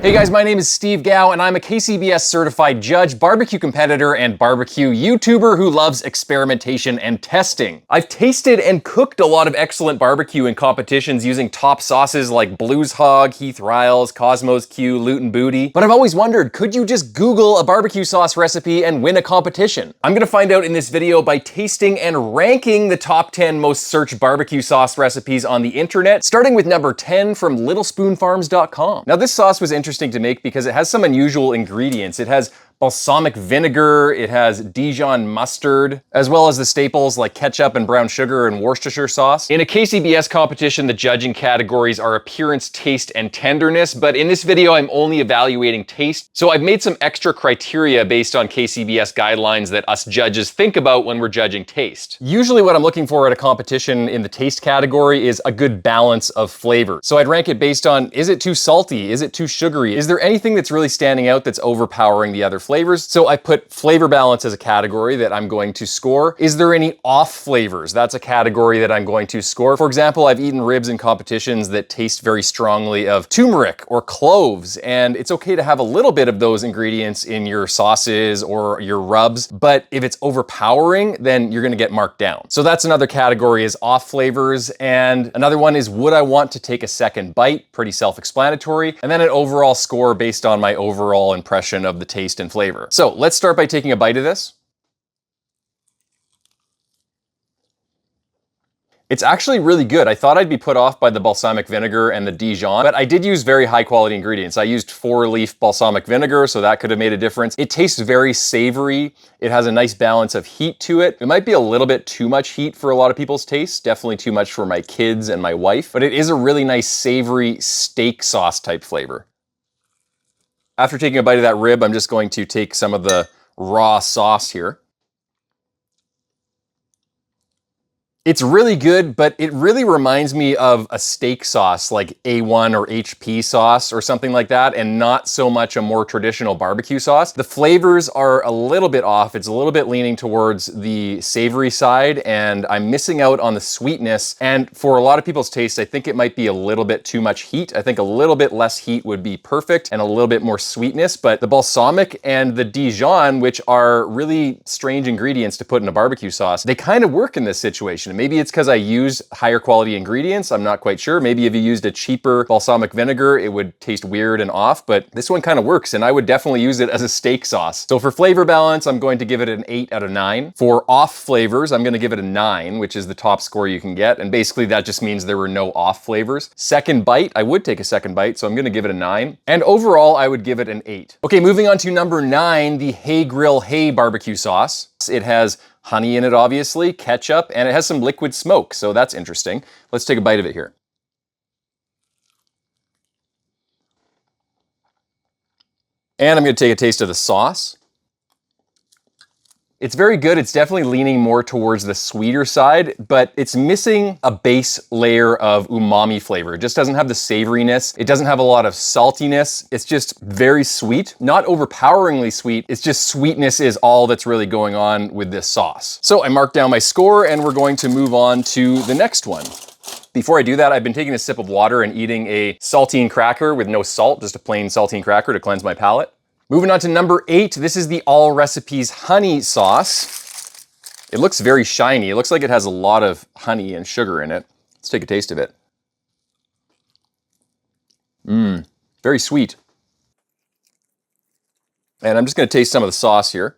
Hey guys, my name is Steve Gao and I'm a KCBS certified judge, barbecue competitor, and barbecue YouTuber who loves experimentation and testing. I've tasted and cooked a lot of excellent barbecue in competitions using top sauces like Blues Hog, Heath Riles, Cosmos Q, Luton Booty, but I've always wondered, could you just Google a barbecue sauce recipe and win a competition? I'm gonna find out in this video by tasting and ranking the top 10 most searched barbecue sauce recipes on the internet, starting with number 10 from littlespoonfarms.com. Now this sauce was interesting to make because it has some unusual ingredients. It has balsamic vinegar, it has Dijon mustard, as well as the staples like ketchup and brown sugar and Worcestershire sauce. In a KCBS competition, the judging categories are appearance, taste, and tenderness, but in this video, I'm only evaluating taste. So I've made some extra criteria based on KCBS guidelines that us judges think about when we're judging taste. Usually what I'm looking for at a competition in the taste category is a good balance of flavor. So I'd rank it based on, is it too salty? Is it too sugary? Is there anything that's really standing out that's overpowering the other flavors? So I put flavor balance as a category that I'm going to score. Is there any off flavors? That's a category that I'm going to score. For example, I've eaten ribs in competitions that taste very strongly of turmeric or cloves, and it's okay to have a little bit of those ingredients in your sauces or your rubs, but if it's overpowering, then you're gonna get marked down. So that's another category, is off flavors, and another one is, would I want to take a second bite? Pretty self-explanatory. And then an overall score based on my overall impression of the taste and flavor. So let's start by taking a bite of this. It's actually really good. I thought I'd be put off by the balsamic vinegar and the Dijon, but I did use very high quality ingredients. I used 4-leaf balsamic vinegar, so that could have made a difference. It tastes very savory. It has a nice balance of heat to it. It might be a little bit too much heat for a lot of people's tastes, definitely too much for my kids and my wife, but it is a really nice savory steak sauce type flavor. After taking a bite of that rib, I'm just going to take some of the raw sauce here. It's really good, but it really reminds me of a steak sauce like A1 or HP sauce or something like that, and not so much a more traditional barbecue sauce. The flavors are a little bit off. It's a little bit leaning towards the savory side, and I'm missing out on the sweetness. And for a lot of people's taste, I think it might be a little bit too much heat. I think a little bit less heat would be perfect and a little bit more sweetness, but the balsamic and the Dijon, which are really strange ingredients to put in a barbecue sauce, they kind of work in this situation. Maybe it's because I use higher quality ingredients, I'm not quite sure. Maybe if you used a cheaper balsamic vinegar, it would taste weird and off, but this one kind of works, and I would definitely use it as a steak sauce. So for flavor balance, I'm going to give it an 8 out of 9. For off flavors, I'm going to give it a 9, which is the top score you can get, and basically that just means there were no off flavors. Second bite, I would take a second bite, so I'm going to give it a 9. And overall, I would give it an 8. Okay, moving on to number 9, the Hey Grill Hey barbecue sauce. It has honey in it, obviously, ketchup, and it has some liquid smoke, so that's interesting. Let's take a bite of it here. And I'm gonna take a taste of the sauce. It's very good. It's definitely leaning more towards the sweeter side, but it's missing a base layer of umami flavor. It just doesn't have the savoriness. It doesn't have a lot of saltiness. It's just very sweet, not overpoweringly sweet. It's just sweetness is all that's really going on with this sauce. So I marked down my score and we're going to move on to the next one. Before I do that, I've been taking a sip of water and eating a saltine cracker with no salt, just a plain saltine cracker to cleanse my palate. Moving on to number 8, this is the All Recipes honey sauce. It looks very shiny. It looks like it has a lot of honey and sugar in it. Let's take a taste of it. Very sweet. And I'm just gonna taste some of the sauce here.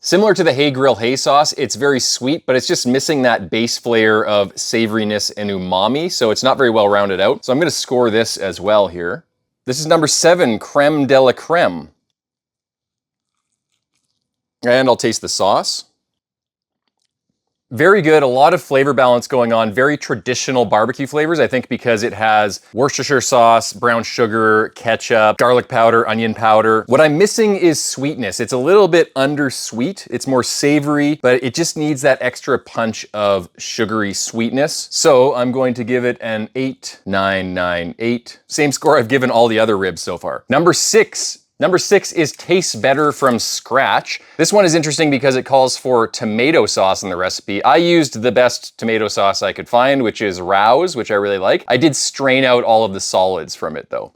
Similar to the Hey Grill Hey sauce, it's very sweet, but it's just missing that base flair of savoriness and umami, so it's not very well rounded out. So I'm gonna score this as well here. This is number 7, Creme de la Creme. And I'll taste the sauce. Very good, a lot of flavor balance going on, very traditional barbecue flavors, I think because it has Worcestershire sauce, brown sugar, ketchup, garlic powder, onion powder. What I'm missing is sweetness. It's a little bit undersweet, it's more savory, but it just needs that extra punch of sugary sweetness. So I'm going to give it an 8, 9, 9, 8. Same score I've given all the other ribs so far. Number 6. Number 6 is Tastes Better from Scratch. This one is interesting because it calls for tomato sauce in the recipe. I used the best tomato sauce I could find, which is Rouse, which I really like. I did strain out all of the solids from it though.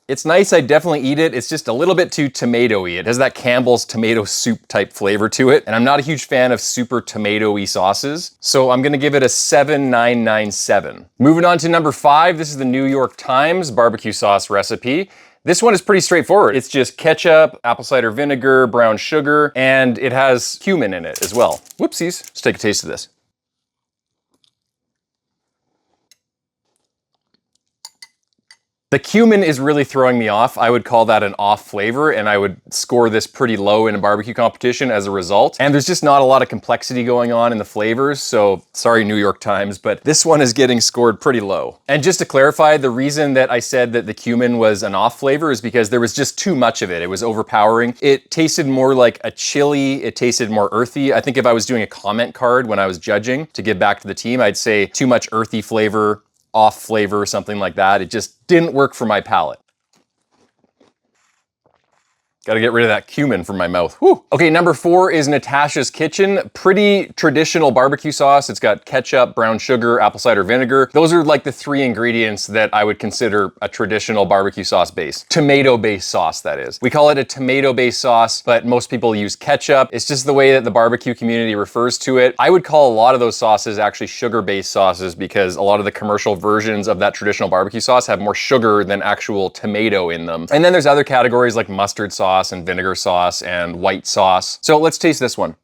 It's nice, I definitely eat it. It's just a little bit too tomatoey. It has that Campbell's tomato soup type flavor to it, and I'm not a huge fan of super tomatoey sauces, so I'm gonna give it a 7.997. Moving on to number 5, this is the New York Times barbecue sauce recipe. This one is pretty straightforward. It's just ketchup, apple cider vinegar, brown sugar, and it has cumin in it as well. Whoopsies. Let's take a taste of this. The cumin is really throwing me off. I would call that an off flavor, and I would score this pretty low in a barbecue competition as a result. And there's just not a lot of complexity going on in the flavors, so sorry New York Times, but this one is getting scored pretty low. And just to clarify, the reason that I said that the cumin was an off flavor is because there was just too much of it. It was overpowering. It tasted more like a chili. It tasted more earthy. I think if I was doing a comment card when I was judging to give back to the team, I'd say too much earthy flavor, off flavor, something like that. It just didn't work for my palate. Gotta get rid of that cumin from my mouth. Whew. Okay, number 4 is Natasha's Kitchen. Pretty traditional barbecue sauce. It's got ketchup, brown sugar, apple cider vinegar. Those are like the 3 ingredients that I would consider a traditional barbecue sauce base. Tomato-based sauce, that is. We call it a tomato-based sauce, but most people use ketchup. It's just the way that the barbecue community refers to it. I would call a lot of those sauces actually sugar-based sauces because a lot of the commercial versions of that traditional barbecue sauce have more sugar than actual tomato in them. And then there's other categories like mustard sauce and vinegar sauce and white sauce. So let's taste this one.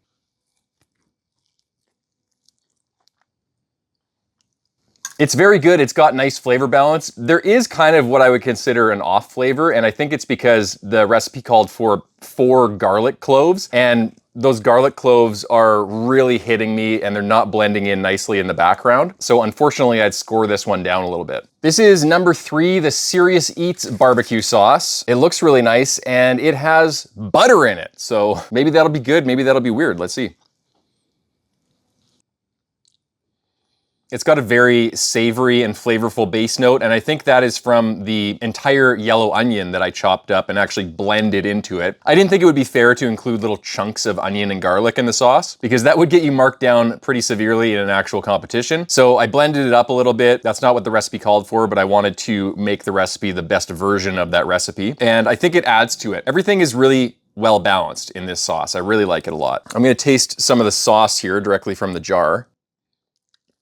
It's very good. It's got nice flavor balance. There is kind of what I would consider an off flavor, and I think it's because the recipe called for 4 garlic cloves, and those garlic cloves are really hitting me and they're not blending in nicely in the background. So unfortunately, I'd score this one down a little bit. This is number 3, the Serious Eats barbecue sauce. It looks really nice and it has butter in it. So maybe that'll be good, maybe that'll be weird. Let's see. It's got a very savory and flavorful base note, and I think that is from the entire yellow onion that I chopped up and actually blended into it. I didn't think it would be fair to include little chunks of onion and garlic in the sauce, because that would get you marked down pretty severely in an actual competition. So I blended it up a little bit. That's not what the recipe called for, but I wanted to make the recipe the best version of that recipe, and I think it adds to it. Everything is really well balanced in this sauce. I really like it a lot. I'm gonna taste some of the sauce here directly from the jar.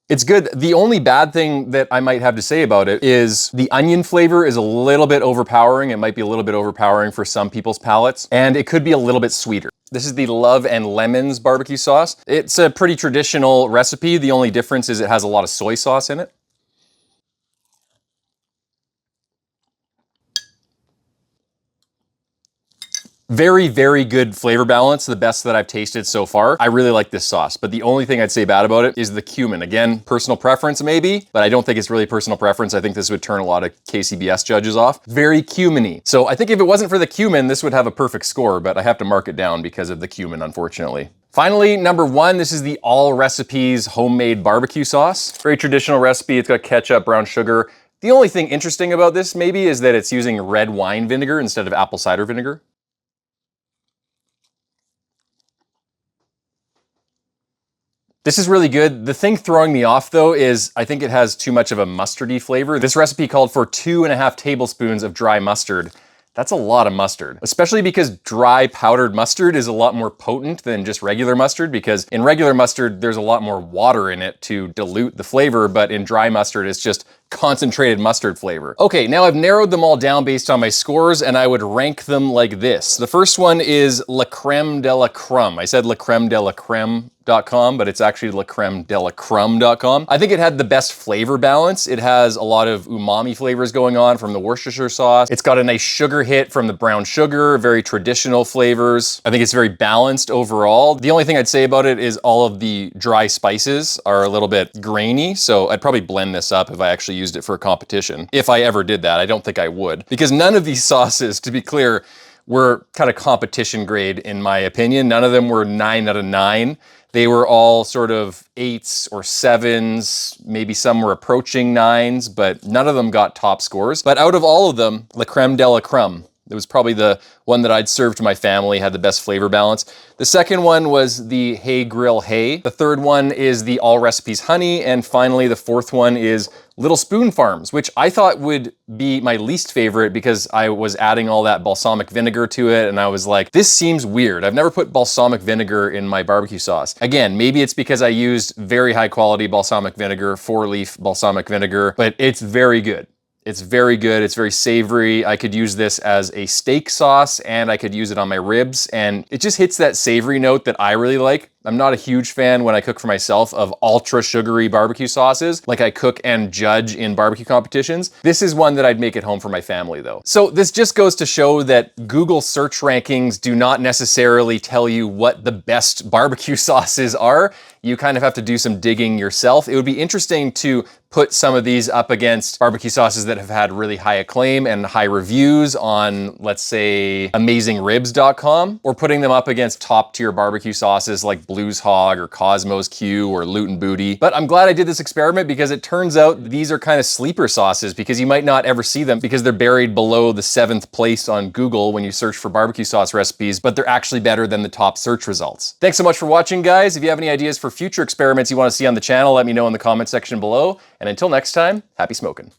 It's good. The only bad thing that I might have to say about it is the onion flavor is a little bit overpowering. It might be a little bit overpowering for some people's palates, and it could be a little bit sweeter. This is the Love and Lemons barbecue sauce. It's a pretty traditional recipe. The only difference is it has a lot of soy sauce in it. Very, very good flavor balance, the best that I've tasted so far. I really like this sauce, but the only thing I'd say bad about it is the cumin. Again, personal preference maybe, but I don't think it's really personal preference. I think this would turn a lot of KCBS judges off. Very cumin-y. So I think if it wasn't for the cumin, this would have a perfect score, but I have to mark it down because of the cumin, unfortunately. Finally, number 1, this is the All Recipes homemade barbecue sauce. Very traditional recipe. It's got ketchup, brown sugar. The only thing interesting about this maybe is that it's using red wine vinegar instead of apple cider vinegar. This is really good. The thing throwing me off though is I think it has too much of a mustardy flavor. This recipe called for 2.5 tablespoons of dry mustard. That's a lot of mustard, especially because dry powdered mustard is a lot more potent than just regular mustard, because in regular mustard, there's a lot more water in it to dilute the flavor, but in dry mustard, it's just concentrated mustard flavor. Okay, now I've narrowed them all down based on my scores, and I would rank them like this. The first one is La Creme de la Crumb. I said La Creme de la Creme.com, but it's actually La Creme de la Crumb.com. I think it had the best flavor balance. It has a lot of umami flavors going on from the Worcestershire sauce. It's got a nice sugar hit from the brown sugar, very traditional flavors. I think it's very balanced overall. The only thing I'd say about it is all of the dry spices are a little bit grainy, so I'd probably blend this up if I actually used it for a competition. If I ever did that, I don't think I would. Because none of these sauces, to be clear, were kind of competition grade in my opinion. None of them were 9 out of 9. They were all sort of 8s or 7s, maybe some were approaching 9s, but none of them got top scores. But out of all of them, La Creme de la Crumb It was probably the one that I'd served to my family, had the best flavor balance. The second one was the Hey Grill Hey. The third one is the All Recipes Honey. And finally, the fourth one is Little Spoon Farms, which I thought would be my least favorite because I was adding all that balsamic vinegar to it, and I was like, this seems weird. I've never put balsamic vinegar in my barbecue sauce. Again, maybe it's because I used very high quality balsamic vinegar, 4-leaf balsamic vinegar, but it's very good. It's very good. It's very savory. I could use this as a steak sauce and I could use it on my ribs, and it just hits that savory note that I really like. I'm not a huge fan when I cook for myself of ultra sugary barbecue sauces like I cook and judge in barbecue competitions. This is one that I'd make at home for my family though. So this just goes to show that Google search rankings do not necessarily tell you what the best barbecue sauces are. You kind of have to do some digging yourself. It would be interesting to put some of these up against barbecue sauces that have had really high acclaim and high reviews on, let's say, AmazingRibs.com, or putting them up against top tier barbecue sauces like Blues Hog or Cosmos Q or Luton Booty. But I'm glad I did this experiment because it turns out these are kind of sleeper sauces because you might not ever see them because they're buried below the 7th place on Google when you search for barbecue sauce recipes, but they're actually better than the top search results. Thanks so much for watching, guys. If you have any ideas for future experiments you want to see on the channel, let me know in the comment section below. And until next time, happy smoking.